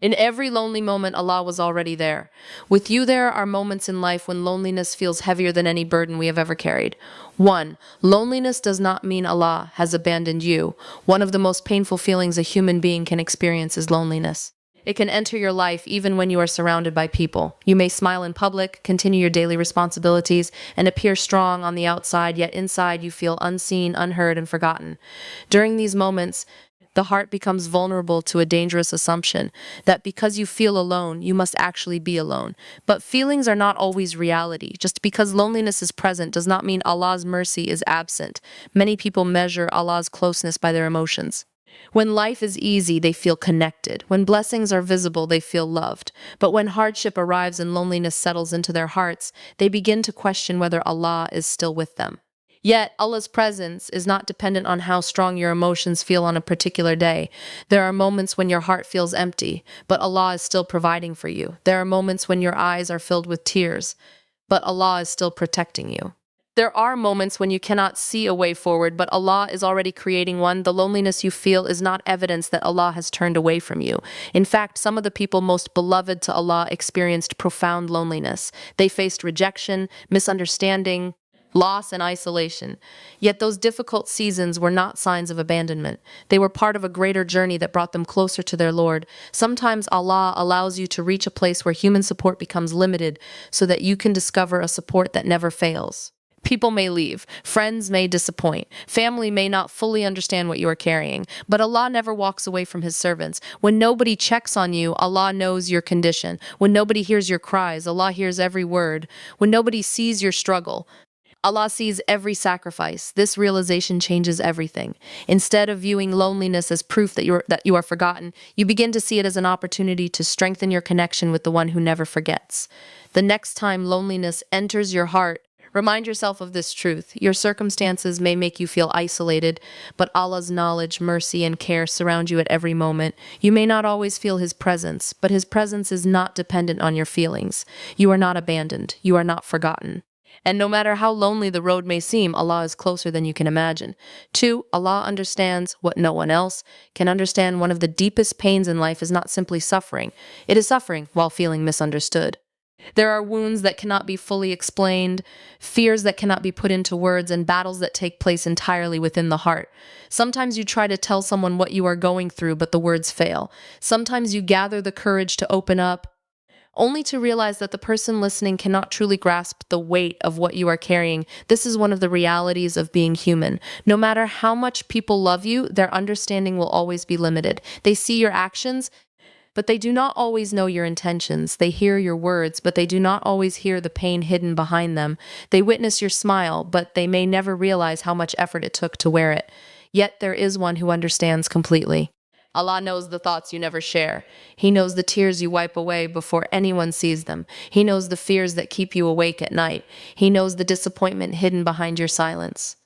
In every lonely moment, Allah was already there. With you, there are moments in life when loneliness feels heavier than any burden we have ever carried. 1. Loneliness does not mean Allah has abandoned you. One of the most painful feelings a human being can experience is loneliness. It can enter your life even when you are surrounded by people. You may smile in public, continue your daily responsibilities, and appear strong on the outside, yet inside you feel unseen, unheard, and forgotten. During these moments, the heart becomes vulnerable to a dangerous assumption that because you feel alone, you must actually be alone. But feelings are not always reality. Just because loneliness is present does not mean Allah's mercy is absent. Many people measure Allah's closeness by their emotions. When life is easy, they feel connected. When blessings are visible, they feel loved. But when hardship arrives and loneliness settles into their hearts, they begin to question whether Allah is still with them. Yet, Allah's presence is not dependent on how strong your emotions feel on a particular day. There are moments when your heart feels empty, but Allah is still providing for you. There are moments when your eyes are filled with tears, but Allah is still protecting you. There are moments when you cannot see a way forward, but Allah is already creating one. The loneliness you feel is not evidence that Allah has turned away from you. In fact, some of the people most beloved to Allah experienced profound loneliness. They faced rejection, misunderstanding, loss, and isolation. Yet those difficult seasons were not signs of abandonment. They were part of a greater journey that brought them closer to their Lord. Sometimes Allah allows you to reach a place where human support becomes limited so that you can discover a support that never fails. People may leave, friends may disappoint, family may not fully understand what you are carrying, but Allah never walks away from His servants. When nobody checks on you, Allah knows your condition. When nobody hears your cries, Allah hears every word. When nobody sees your struggle, Allah sees every sacrifice. This realization changes everything. Instead of viewing loneliness as proof that you are forgotten, you begin to see it as an opportunity to strengthen your connection with the one who never forgets. The next time loneliness enters your heart, remind yourself of this truth. Your circumstances may make you feel isolated, but Allah's knowledge, mercy, and care surround you at every moment. You may not always feel His presence, but His presence is not dependent on your feelings. You are not abandoned. You are not forgotten. And no matter how lonely the road may seem, Allah is closer than you can imagine. 2, Allah understands what no one else can understand. One of the deepest pains in life is not simply suffering. It is suffering while feeling misunderstood. There are wounds that cannot be fully explained, fears that cannot be put into words, and battles that take place entirely within the heart. Sometimes you try to tell someone what you are going through, but the words fail. Sometimes you gather the courage to open up, only to realize that the person listening cannot truly grasp the weight of what you are carrying. This is one of the realities of being human. No matter how much people love you, their understanding will always be limited. They see your actions, but they do not always know your intentions. They hear your words, but they do not always hear the pain hidden behind them. They witness your smile, but they may never realize how much effort it took to wear it. Yet there is one who understands completely. Allah knows the thoughts you never share. He knows the tears you wipe away before anyone sees them. He knows the fears that keep you awake at night. He knows the disappointment hidden behind your silence.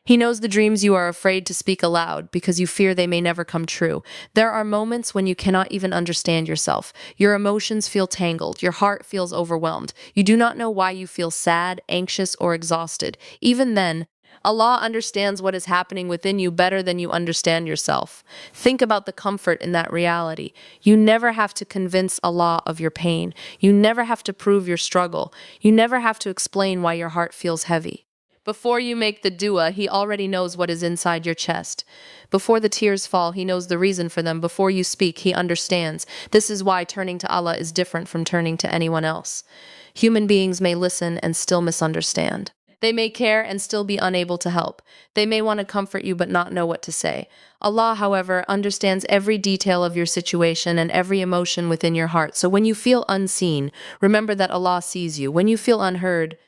He knows the dreams you are afraid to speak aloud because you fear they may never come true. There are moments when you cannot even understand yourself. Your emotions feel tangled. Your heart feels overwhelmed. You do not know why you feel sad, anxious, or exhausted. Even then, Allah understands what is happening within you better than you understand yourself. Think about the comfort in that reality. You never have to convince Allah of your pain. You never have to prove your struggle. You never have to explain why your heart feels heavy. Before you make the dua, He already knows what is inside your chest. Before the tears fall, He knows the reason for them. Before you speak, He understands. This is why turning to Allah is different from turning to anyone else. Human beings may listen and still misunderstand. They may care and still be unable to help. They may want to comfort you but not know what to say. Allah, however, understands every detail of your situation and every emotion within your heart. So when you feel unseen, remember that Allah sees you. When you feel unheard,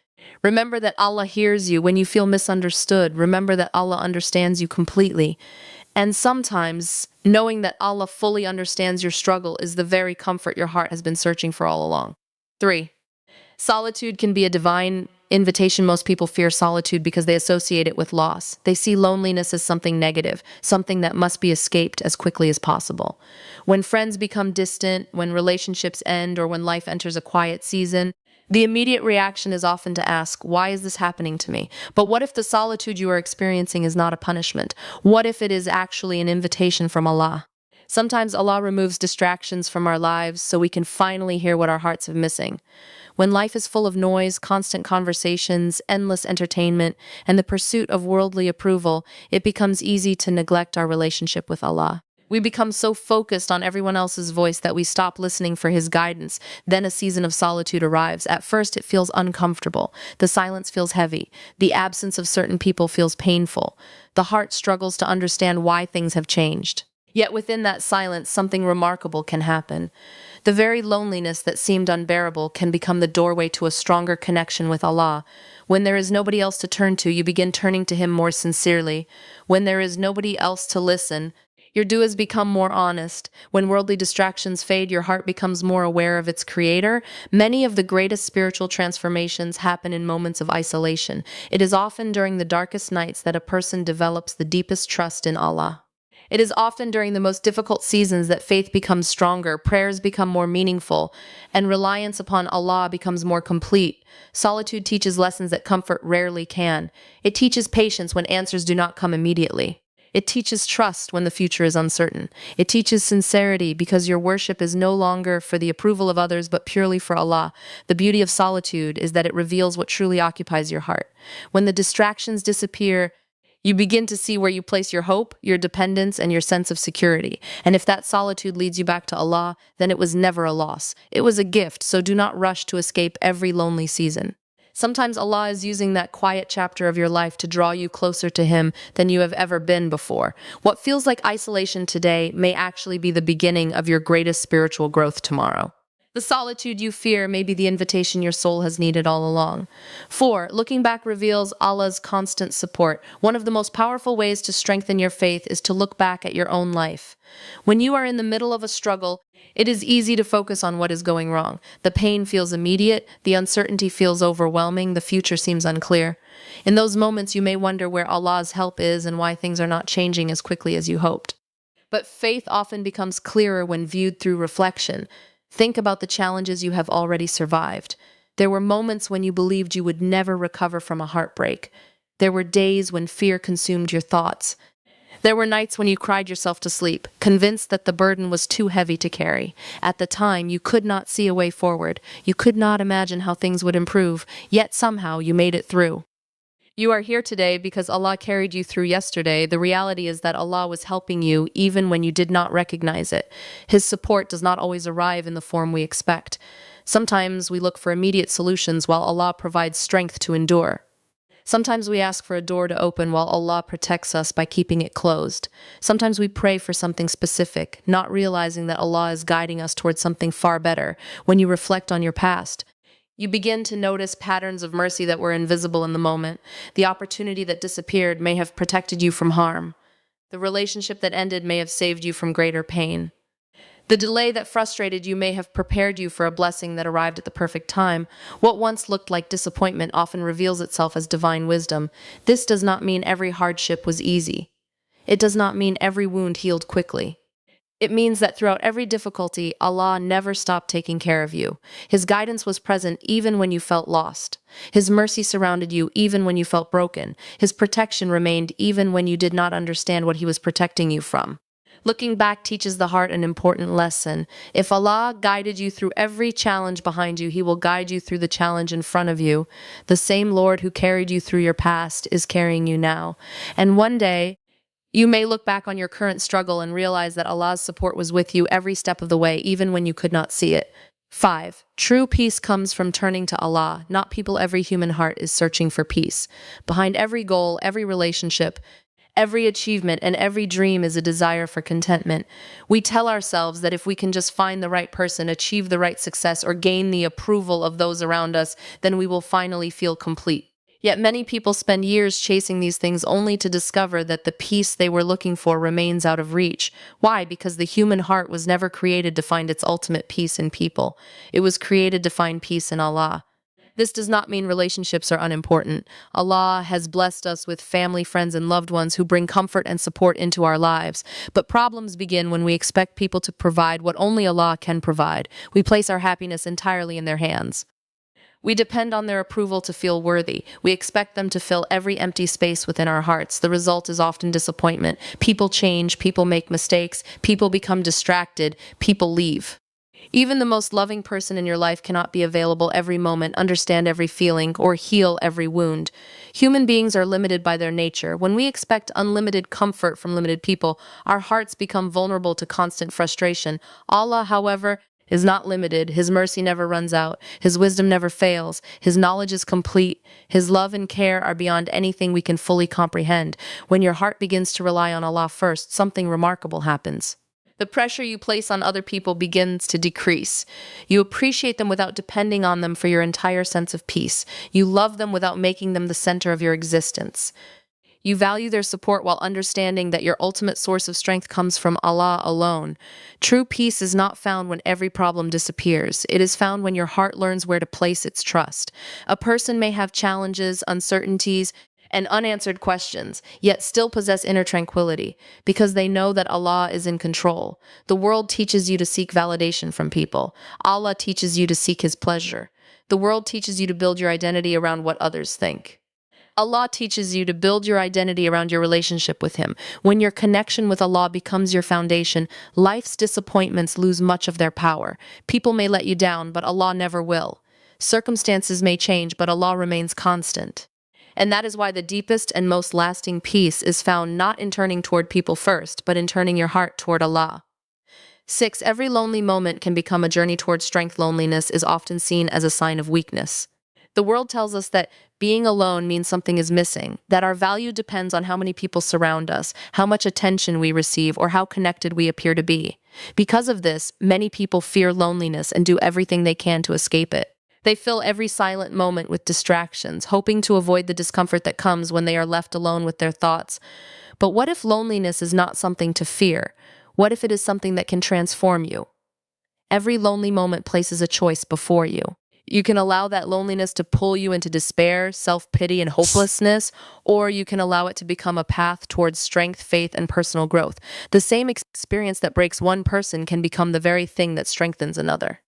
remember that Allah hears you. When you feel misunderstood, remember that Allah understands you completely. And sometimes, knowing that Allah fully understands your struggle is the very comfort your heart has been searching for all along. 3. Solitude can be a divine invitation. Most people fear solitude because they associate it with loss. They see loneliness as something negative, something that must be escaped as quickly as possible. When friends become distant, when relationships end, or when life enters a quiet season, the immediate reaction is often to ask, why is this happening to me? But what if the solitude you are experiencing is not a punishment? What if it is actually an invitation from Allah? Sometimes Allah removes distractions from our lives so we can finally hear what our hearts are missing. When life is full of noise, constant conversations, endless entertainment, and the pursuit of worldly approval, it becomes easy to neglect our relationship with Allah. We become so focused on everyone else's voice that we stop listening for His guidance. Then a season of solitude arrives. At first, it feels uncomfortable. The silence feels heavy. The absence of certain people feels painful. The heart struggles to understand why things have changed. Yet within that silence, something remarkable can happen. The very loneliness that seemed unbearable can become the doorway to a stronger connection with Allah. When there is nobody else to turn to, you begin turning to Him more sincerely. When there is nobody else to listen, your duas become more honest. When worldly distractions fade, your heart becomes more aware of its creator. Many of the greatest spiritual transformations happen in moments of isolation. It is often during the darkest nights that a person develops the deepest trust in Allah. It is often during the most difficult seasons that faith becomes stronger, prayers become more meaningful, and reliance upon Allah becomes more complete. Solitude teaches lessons that comfort rarely can. It teaches patience when answers do not come immediately. It teaches trust when the future is uncertain. It teaches sincerity because your worship is no longer for the approval of others but purely for Allah. The beauty of solitude is that it reveals what truly occupies your heart. When the distractions disappear, you begin to see where you place your hope, your dependence, and your sense of security. And if that solitude leads you back to Allah, then it was never a loss. It was a gift, so do not rush to escape every lonely season. Sometimes Allah is using that quiet chapter of your life to draw you closer to Him than you have ever been before. What feels like isolation today may actually be the beginning of your greatest spiritual growth tomorrow. The solitude you fear may be the invitation your soul has needed all along. 4. Looking back reveals Allah's constant support. One of the most powerful ways to strengthen your faith is to look back at your own life. When you are in the middle of a struggle, it is easy to focus on what is going wrong. The pain feels immediate, the uncertainty feels overwhelming, the future seems unclear. In those moments, you may wonder where Allah's help is and why things are not changing as quickly as you hoped. But faith often becomes clearer when viewed through reflection. Think about the challenges you have already survived. There were moments when you believed you would never recover from a heartbreak. There were days when fear consumed your thoughts. There were nights when you cried yourself to sleep, convinced that the burden was too heavy to carry. At the time, you could not see a way forward. You could not imagine how things would improve, yet somehow you made it through. You are here today because Allah carried you through yesterday. The reality is that Allah was helping you even when you did not recognize it. His support does not always arrive in the form we expect. Sometimes we look for immediate solutions while Allah provides strength to endure. Sometimes we ask for a door to open while Allah protects us by keeping it closed. Sometimes we pray for something specific, not realizing that Allah is guiding us towards something far better. When you reflect on your past, you begin to notice patterns of mercy that were invisible in the moment. The opportunity that disappeared may have protected you from harm. The relationship that ended may have saved you from greater pain. The delay that frustrated you may have prepared you for a blessing that arrived at the perfect time. What once looked like disappointment often reveals itself as divine wisdom. This does not mean every hardship was easy. It does not mean every wound healed quickly. It means that throughout every difficulty, Allah never stopped taking care of you. His guidance was present even when you felt lost. His mercy surrounded you even when you felt broken. His protection remained even when you did not understand what He was protecting you from. Looking back teaches the heart an important lesson. If Allah guided you through every challenge behind you, He will guide you through the challenge in front of you. The same Lord who carried you through your past is carrying you now. And one day, you may look back on your current struggle and realize that Allah's support was with you every step of the way, even when you could not see it. 5. True peace comes from turning to Allah, not people. Every human heart is searching for peace. Behind every goal, every relationship, every achievement, and every dream is a desire for contentment. We tell ourselves that if we can just find the right person, achieve the right success, or gain the approval of those around us, then we will finally feel complete. Yet many people spend years chasing these things only to discover that the peace they were looking for remains out of reach. Why? Because the human heart was never created to find its ultimate peace in people. It was created to find peace in Allah. This does not mean relationships are unimportant. Allah has blessed us with family, friends, and loved ones who bring comfort and support into our lives. But problems begin when we expect people to provide what only Allah can provide. We place our happiness entirely in their hands. We depend on their approval to feel worthy. We expect them to fill every empty space within our hearts. The result is often disappointment. People change, people make mistakes, people become distracted, people leave. Even the most loving person in your life cannot be available every moment, understand every feeling, or heal every wound. Human beings are limited by their nature. When we expect unlimited comfort from limited people, our hearts become vulnerable to constant frustration. Allah, however, is not limited. His mercy never runs out. His wisdom never fails. His knowledge is complete. His love and care are beyond anything we can fully comprehend. When your heart begins to rely on Allah first, something remarkable happens. The pressure you place on other people begins to decrease. You appreciate them without depending on them for your entire sense of peace. You love them without making them the center of your existence. You value their support while understanding that your ultimate source of strength comes from Allah alone. True peace is not found when every problem disappears. It is found when your heart learns where to place its trust. A person may have challenges, uncertainties, and unanswered questions, yet still possess inner tranquility, because they know that Allah is in control. The world teaches you to seek validation from people. Allah teaches you to seek His pleasure. The world teaches you to build your identity around what others think. Allah teaches you to build your identity around your relationship with Him. When your connection with Allah becomes your foundation, life's disappointments lose much of their power. People may let you down, but Allah never will. Circumstances may change, but Allah remains constant. And that is why the deepest and most lasting peace is found not in turning toward people first, but in turning your heart toward Allah. 6. Every lonely moment can become a journey toward strength. Loneliness is often seen as a sign of weakness. The world tells us that being alone means something is missing, that our value depends on how many people surround us, how much attention we receive, or how connected we appear to be. Because of this, many people fear loneliness and do everything they can to escape it. They fill every silent moment with distractions, hoping to avoid the discomfort that comes when they are left alone with their thoughts. But what if loneliness is not something to fear? What if it is something that can transform you? Every lonely moment places a choice before you. You can allow that loneliness to pull you into despair, self-pity, and hopelessness, or you can allow it to become a path towards strength, faith, and personal growth. The same experience that breaks one person can become the very thing that strengthens another.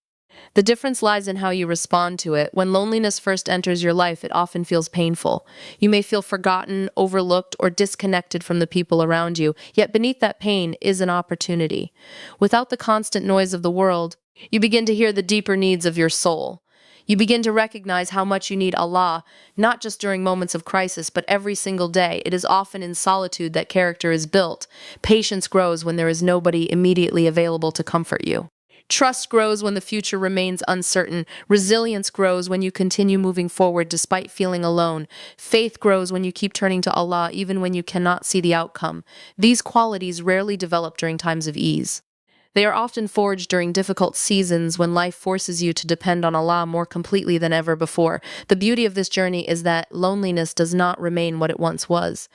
The difference lies in how you respond to it. When loneliness first enters your life, it often feels painful. You may feel forgotten, overlooked, or disconnected from the people around you, yet beneath that pain is an opportunity. Without the constant noise of the world, you begin to hear the deeper needs of your soul. You begin to recognize how much you need Allah, not just during moments of crisis, but every single day. It is often in solitude that character is built. Patience grows when there is nobody immediately available to comfort you. Trust grows when the future remains uncertain. Resilience grows when you continue moving forward despite feeling alone. Faith grows when you keep turning to Allah even when you cannot see the outcome. These qualities rarely develop during times of ease. They are often forged during difficult seasons when life forces you to depend on Allah more completely than ever before. The beauty of this journey is that loneliness does not remain what it once was.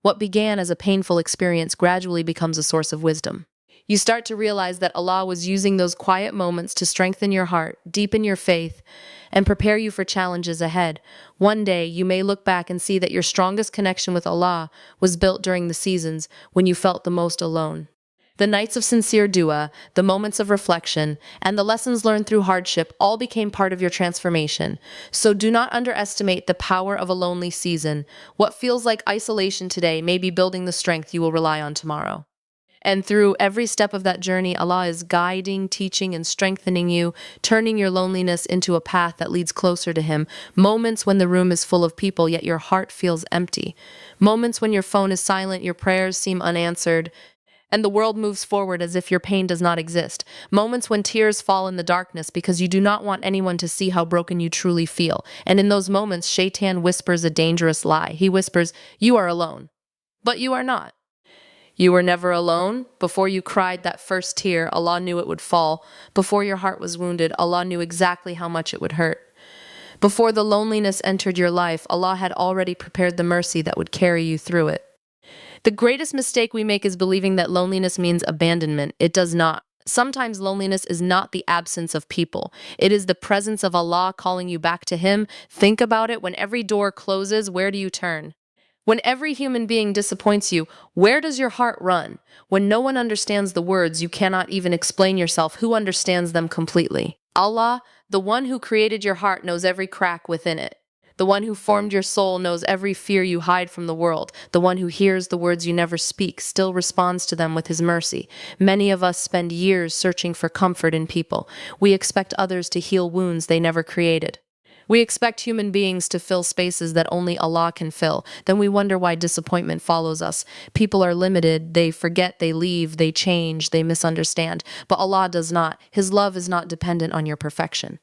What began as a painful experience gradually becomes a source of wisdom. You start to realize that Allah was using those quiet moments to strengthen your heart, deepen your faith, and prepare you for challenges ahead. One day, you may look back and see that your strongest connection with Allah was built during the seasons when you felt the most alone. The nights of sincere dua, the moments of reflection, and the lessons learned through hardship all became part of your transformation. So do not underestimate the power of a lonely season. What feels like isolation today may be building the strength you will rely on tomorrow. And through every step of that journey, Allah is guiding, teaching, and strengthening you, turning your loneliness into a path that leads closer to Him. Moments when the room is full of people, yet your heart feels empty. Moments when your phone is silent, your prayers seem unanswered, and the world moves forward as if your pain does not exist. Moments when tears fall in the darkness because you do not want anyone to see how broken you truly feel. And in those moments, Shaitan whispers a dangerous lie. He whispers, "You are alone." But you are not. You were never alone. Before you cried that first tear, Allah knew it would fall. Before your heart was wounded, Allah knew exactly how much it would hurt. Before the loneliness entered your life, Allah had already prepared the mercy that would carry you through it. The greatest mistake we make is believing that loneliness means abandonment. It does not. Sometimes loneliness is not the absence of people. It is the presence of Allah calling you back to Him. Think about it. When every door closes, where do you turn? When every human being disappoints you, where does your heart run? When no one understands the words, you cannot even explain yourself. Who understands them completely? Allah, the one who created your heart, knows every crack within it. The one who formed your soul knows every fear you hide from the world. The one who hears the words you never speak still responds to them with his mercy. Many of us spend years searching for comfort in people. We expect others to heal wounds they never created. We expect human beings to fill spaces that only Allah can fill. Then we wonder why disappointment follows us. People are limited. They forget, they leave, they change, they misunderstand. But Allah does not. His love is not dependent on your perfection.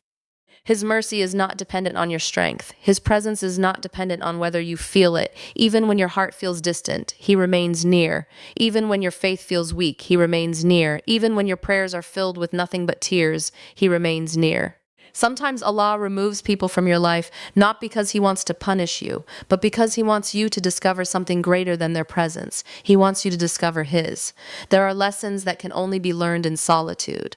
His mercy is not dependent on your strength. His presence is not dependent on whether you feel it. Even when your heart feels distant, He remains near. Even when your faith feels weak, He remains near. Even when your prayers are filled with nothing but tears, He remains near. Sometimes Allah removes people from your life not because He wants to punish you, but because He wants you to discover something greater than their presence. He wants you to discover His. There are lessons that can only be learned in solitude.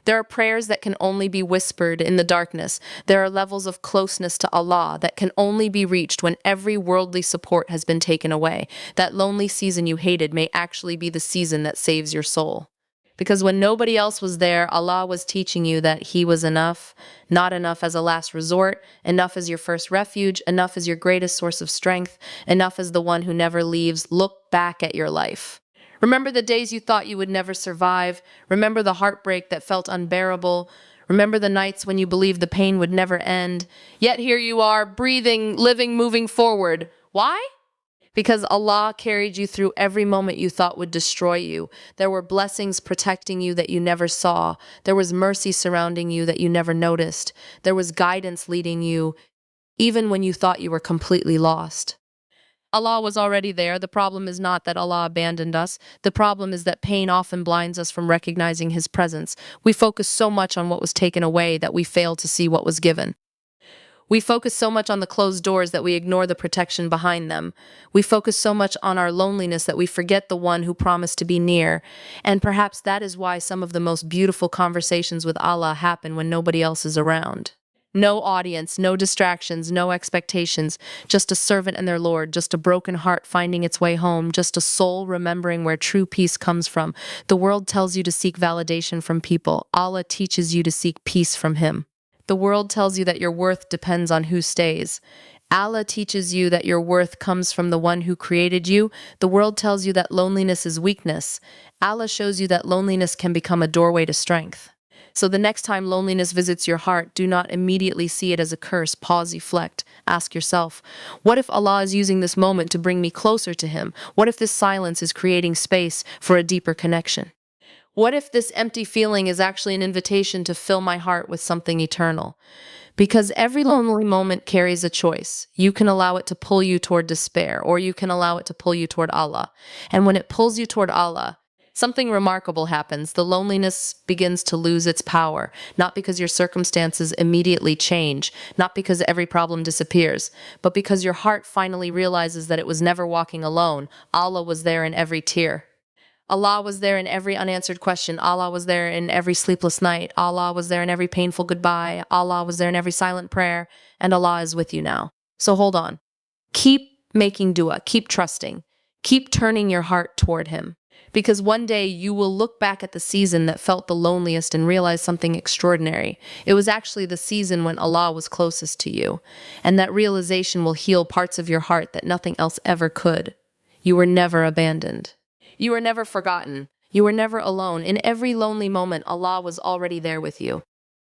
There are prayers that can only be whispered in the darkness. There are levels of closeness to Allah that can only be reached when every worldly support has been taken away. That lonely season you hated may actually be the season that saves your soul. Because when nobody else was there, Allah was teaching you that He was enough, not enough as a last resort, enough as your first refuge, enough as your greatest source of strength, enough as the one who never leaves. Look back at your life. Remember the days you thought you would never survive. Remember the heartbreak that felt unbearable. Remember the nights when you believed the pain would never end. Yet here you are, breathing, living, moving forward. Why? Because Allah carried you through every moment you thought would destroy you. There were blessings protecting you that you never saw. There was mercy surrounding you that you never noticed. There was guidance leading you, even when you thought you were completely lost. Allah was already there. The problem is not that Allah abandoned us. The problem is that pain often blinds us from recognizing His presence. We focus so much on what was taken away that we fail to see what was given. We focus so much on the closed doors that we ignore the protection behind them. We focus so much on our loneliness that we forget the one who promised to be near. And perhaps that is why some of the most beautiful conversations with Allah happen when nobody else is around. No audience, no distractions, no expectations, just a servant and their Lord, just a broken heart finding its way home, just a soul remembering where true peace comes from. The world tells you to seek validation from people. Allah teaches you to seek peace from Him. The world tells you that your worth depends on who stays. Allah teaches you that your worth comes from the one who created you. The world tells you that loneliness is weakness. Allah shows you that loneliness can become a doorway to strength. So the next time loneliness visits your heart, do not immediately see it as a curse. Pause, reflect. Ask yourself, what if Allah is using this moment to bring me closer to Him? What if this silence is creating space for a deeper connection? What if this empty feeling is actually an invitation to fill my heart with something eternal? Because every lonely moment carries a choice. You can allow it to pull you toward despair, or you can allow it to pull you toward Allah. And when it pulls you toward Allah, something remarkable happens. The loneliness begins to lose its power, not because your circumstances immediately change, not because every problem disappears, but because your heart finally realizes that it was never walking alone. Allah was there in every tear. Allah was there in every unanswered question. Allah was there in every sleepless night. Allah was there in every painful goodbye. Allah was there in every silent prayer. And Allah is with you now. So hold on. Keep making dua. Keep trusting. Keep turning your heart toward Him. Because one day you will look back at the season that felt the loneliest and realize something extraordinary. It was actually the season when Allah was closest to you. And that realization will heal parts of your heart that nothing else ever could. You were never abandoned. You were never forgotten. You were never alone. In every lonely moment, Allah was already there with you.